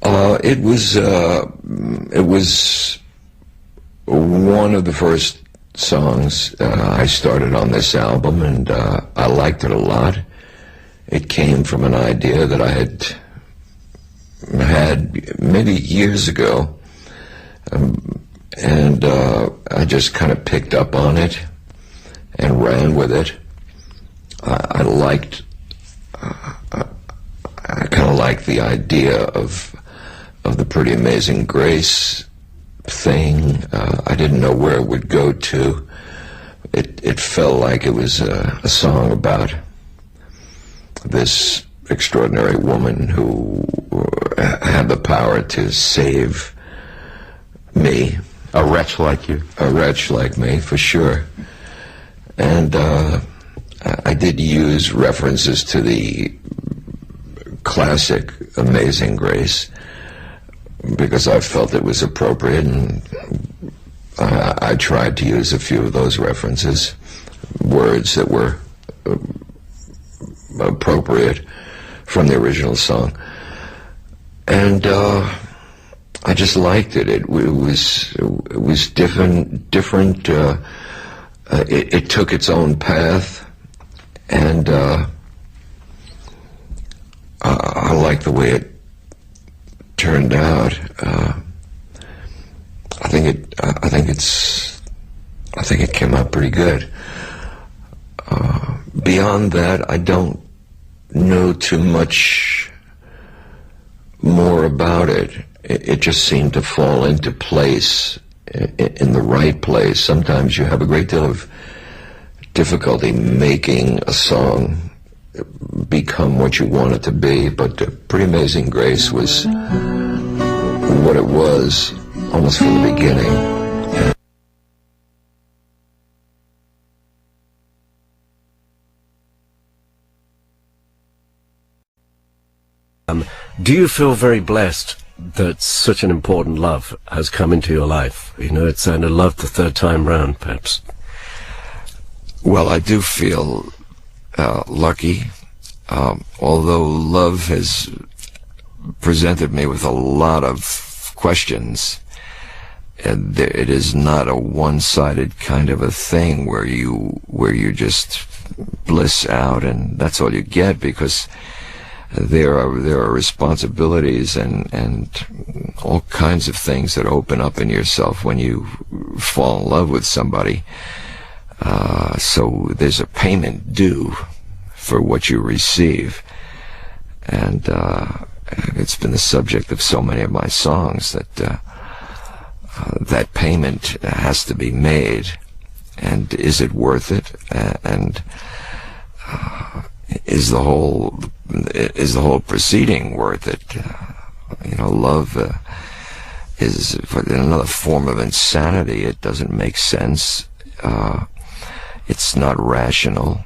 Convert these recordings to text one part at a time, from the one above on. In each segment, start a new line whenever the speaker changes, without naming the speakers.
It was one of the first songs I started on this album, and I liked it a lot. It came from an idea that I had maybe years ago, and I just kind of picked up on it and ran with it. I kind of liked the idea of the Pretty Amazing Grace thing. I didn't know where it would go to. It felt like it was a song about this extraordinary woman who had the power to save me.
A wretch like you.
A wretch like me, for sure. And I did use references to the classic Amazing Grace because I felt it was appropriate, and I tried to use a few of those references, words that were appropriate from the original song. And I just liked it. It was different. It took its own path, and I like the way it turned out. I think it came out pretty good. Beyond that, I don't know too much more about it. It just seemed to fall into place, in the right place. Sometimes you have a great deal of difficulty making a song become what you want it to be, but Pretty Amazing Grace was what it was almost from the beginning.
Do you feel very blessed that such an important love has come into your life? You know, it's a love the third time round, perhaps.
Well, I do feel lucky, although love has presented me with a lot of questions, and it is not a one-sided kind of a thing where you just bliss out and that's all you get, because there are responsibilities and all kinds of things that open up in yourself when you fall in love with somebody. So there's a payment due for what you receive, and it's been the subject of so many of my songs that that payment has to be made. And is it worth it? And is the whole proceeding worth it? You know, love is another form of insanity. It doesn't make sense. It's not rational.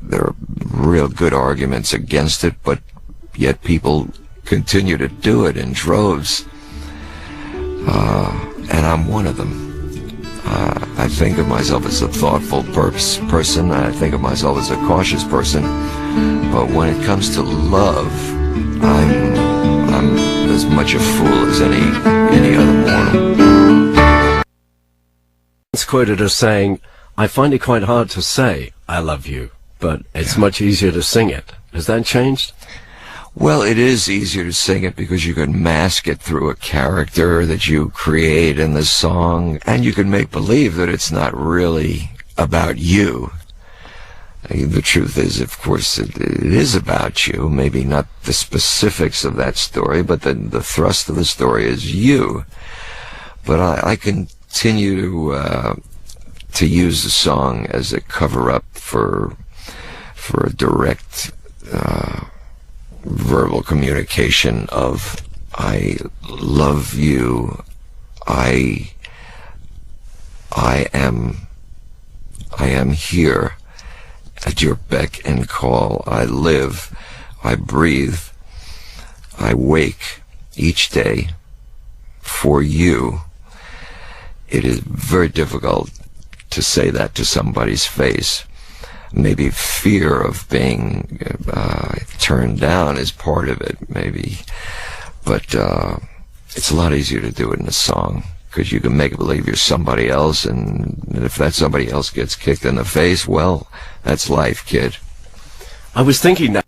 There are real good arguments against it, but yet people continue to do it in droves. And I'm one of them. I think of myself as a thoughtful person. I think of myself as a cautious person. But when it comes to love, I'm as much a fool as any other mortal.
It's quoted as saying, "I find it quite hard to say I love you, but it's much easier to sing it." Has that changed?
Well, it is easier to sing it because you can mask it through a character that you create in the song, and you can make believe that it's not really about you. The truth is, of course, it is about you, maybe not the specifics of that story, but the thrust of the story is you. But I continue to use the song as a cover-up for a direct verbal communication of "I love you, I am here at your beck and call. I live, I breathe, I wake each day for you." It is very difficult to say that to somebody's face, maybe fear of being turned down is part of it, maybe. But it's a lot easier to do it in a song, because you can make believe you're somebody else, and if that somebody else gets kicked in the face, well, that's life, kid.
I was thinking that